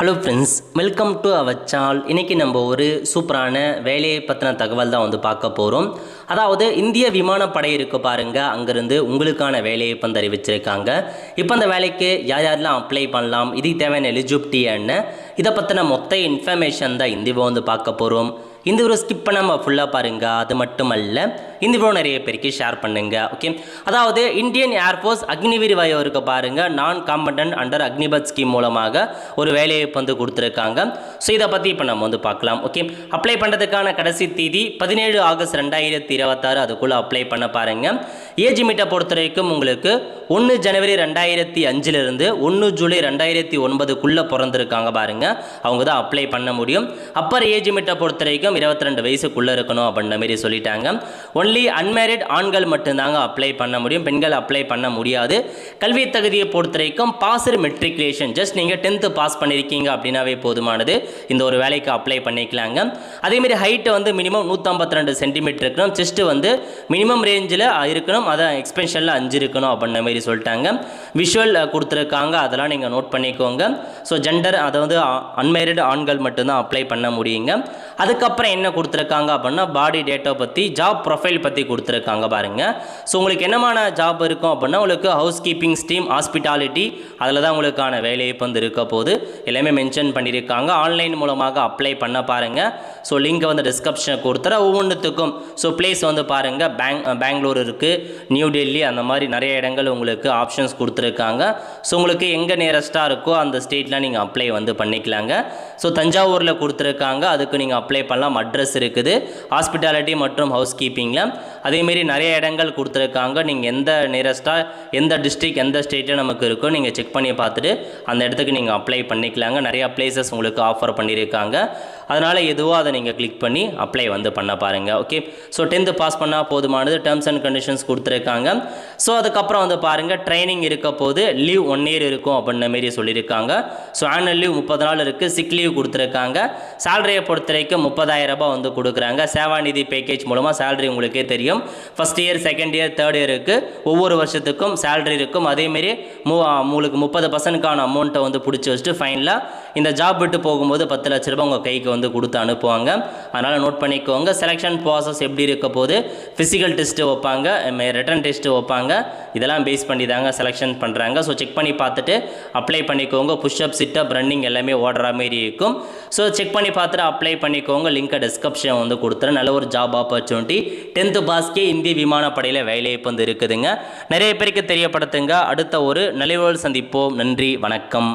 Hello friends, welcome to our channel. இன்றைக்கி நம்ம ஒரு சூப்பரான வேலையை பற்றின தகவல் தான் பார்க்க போகிறோம். அதாவது இந்திய விமானப்படை இருக்கு பாருங்கள், அங்கேருந்து உங்களுக்கான வேலையை இப்போ அறிவிச்சிருக்காங்க. இப்போ அந்த வேலைக்கு யாரெல்லாம் அப்ளை பண்ணலாம், இதுக்கு தேவையான எலிஜிபிலிட்டி என்ன, இதை பற்றின மொத்த இன்ஃபர்மேஷன் தான் இந்த வீடியோ பார்க்க போகிறோம். இந்த வீடியோ ஸ்கிப் பண்ணாமல் ஃபுல்லாக பாருங்கள். அது மட்டும் அல்ல, இந்த வீடியோ நிறைய பேருக்கு ஷேர் பண்ணுங்கள். ஓகே, அதாவது இந்தியன் ஏர்ஃபோர்ஸ் அக்னிவீர் வாயு இருக்க பாருங்கள், நான் காம்படன்ட் அண்டர் அக்னிபத் ஸ்கீம் மூலமாக ஒரு வேலையை கொடுத்துருக்காங்க. ஸோ இதை பற்றி இப்போ நம்ம பார்க்கலாம். ஓகே, அப்ளை பண்ணுறதுக்கான கடைசி தேதி 17 ஆகஸ்ட் 2026. அதுக்குள்ளே அப்ளை பண்ண பாருங்கள். ஏஜ் மீட்டை பொறுத்த வரைக்கும் உங்களுக்கு 1 ஜனவரி 2005 1 ஜூலை 2009 பிறந்திருக்காங்க பாருங்கள், அவங்க தான் அப்ளை பண்ண முடியும். அப்பர் ஏஜ் மீட்டை பொறுத்த வரைக்கும் 22 வயசுக்குள்ளே இருக்கணும் அப்படின்ற மாதிரி சொல்லிட்டாங்க. ஒன்லி அன்மேரிட் ஆண்கள் மட்டும்தாங்க அப்ளை பண்ண முடியும், பெண்கள் அப்ளை பண்ண முடியாது. கல்வி தகுதியை பொறுத்த வரைக்கும் பாஸ்டு மெட்ரிகுலேஷன், ஜஸ்ட் நீங்கள் 10th பாஸ் பண்ணியிருக்கீங்க அப்படின்னாவே போதுமானது, இந்த ஒரு வேலைக்கு அப்ளை பண்ணிக்கலாங்க. அதேமாதிரி ஹைட்டு மினிமம் 152 சென்டிமீட்டர் இருக்கணும், செஸ்ட்டு மினிமம் ரேஞ்சில் இருக்கணும், அதான் எக்ஸ்பென்ஷனில் 5 இருக்கணும் அப்படின்ற மாதிரி சொல்லிட்டாங்க. விஷுவல் கொடுத்துருக்காங்க, அதெல்லாம் நீங்கள் நோட் பண்ணிக்கோங்க. ஸோ ஜெண்டர், அதாவது அன்மேரிட் ஆண்கள் மட்டும்தான் அப்ளை பண்ண முடியுங்க. அதுக்கப்புறம் என்ன கொடுத்துருக்காங்க அப்படின்னா, பாடி டேட்டா பற்றி, ஜாப் ப்ரொஃபைல் பற்றி கொடுத்துருக்காங்க பாருங்கள். ஸோ உங்களுக்கு என்னமான ஜாப் இருக்கும் அப்படின்னா, உங்களுக்கு ஹவுஸ் கீப்பிங் ஸ்டீம், ஹாஸ்பிட்டாலிட்டி, அதில் தான் உங்களுக்கான வேலையை இருக்க போது எல்லாமே மென்ஷன் பண்ணியிருக்காங்க. ஆன்லைன் மூலமாக அப்ளை பண்ண பாருங்கள். ஸோ லிங்க் டிஸ்கிரிப்ஷன் கொடுத்துற ஒவ்வொன்றுத்துக்கும். ஸோ பிளேஸ் பாருங்கள், பெங்களூர் இருக்குது, நியூ டெல்லி, அந்த மாதிரி நிறைய இடங்கள் உங்களுக்கு ஆப்ஷன்ஸ் கொடுத்துருக்காங்க. ஸோ உங்களுக்கு எங்கே நியரஸ்ட்டாக இருக்கோ அந்த ஸ்டேட்லாம் நீங்கள் அப்ளை பண்ணிக்கலாங்க. ஸோ தஞ்சாவூரில் கொடுத்துருக்காங்க, அதுக்கு நீங்கள் அப்ளை பண்ணலாம். அட்ரஸ் இருக்குது ஹாஸ்பிட்டாலிட்டி மற்றும் ஹவுஸ் கீப்பிங்கில். அதேமாரி நிறைய இடங்கள் கொடுத்துருக்காங்க, நீங்கள் எந்த நியரஸ்ட்டாக, எந்த டிஸ்ட்ரிக், எந்த ஸ்டேட்டில் நமக்கு இருக்கோ நீங்கள் செக் பண்ணி பார்த்துட்டு அந்த இடத்துக்கு நீங்கள் அப்ளை பண்ணிக்கலாங்க. நிறையா பிளேசஸ் உங்களுக்கு ஆஃபர் பண்ணியிருக்காங்க, அதனால் எதுவோ அதை நீங்கள் கிளிக் பண்ணி அப்ளை பண்ண பாருங்கள். ஓகே, ஸோ 10th பாஸ் பண்ணால் போதுமானது. டேர்ம்ஸ் அண்ட் கண்டிஷன்ஸ் கொடுத்துருக்காங்க. ஸோ அதுக்கப்புறம் பாருங்கள், ட்ரைனிங் இருக்க போது லீவ் 1 இயர் இருக்கும் அப்படின்ற மாரி சொல்லியிருக்காங்க. ஸோ ஆனுவல் லீவ் 30 நாள் இருக்குது, சிக் லீவ் கொடுத்துருக்காங்க. சேலரியை பொறுத்த வரைக்கும் 30,000 ரூபாய் கொடுக்குறாங்க. சேவாநிதி பேக்கேஜ் மூலமாக சேலரி உங்களுக்கே தெரியும், first year, second year, third இயருக்கு ஒவ்வொரு வருஷத்துக்கும் சேலரி இருக்கும். அதேமாரி உங்களுக்கு 30% அமௌண்ட்டை பிடிச்சி வச்சுட்டு ஃபைனலாக இந்த ஜாப் விட்டு போகும்போது 10 லட்ச ரூபாய் உங்கள் கைக்கு கொடுத்து அனுப்புவாங்க. அதனால் நோட் பண்ணிக்கோங்க. செலெக்ஷன் ப்ராசஸ் எப்படி இருக்க போது, ஃபிசிக்கல் டெஸ்ட்டு வைப்பாங்க, ரிட்டன் டெஸ்ட்டு வைப்பாங்க, இதெல்லாம் பேஸ் பண்ணி தாங்க செலெக்ஷன் பண்ணுறாங்க. ஸோ செக் பண்ணி பார்த்துட்டு அப்ளை பண்ணிக்கோங்க. புஷ்அப், சிட்டப், ரன்னிங் எல்லாமே ஓடுற மாரி இருக்கும். ஸோ செக் பண்ணி பார்த்துட்டு அப்ளை பண்ணிக்கோங்க. லிங்கை டிஸ்கிரிப்ஷன் கொடுத்துறேன். நல்ல ஒரு ஜாப் ஆப்பர்ச்சுனிட்டி. 10th பாஸ்க்கே இந்திய விமானப்படையில் வேலை இருக்குதுங்க. நிறைய பேருக்கு தெரியப்படுத்துங்க. அடுத்த ஒரு நிலையோடு சந்திப்போம். நன்றி, வணக்கம்.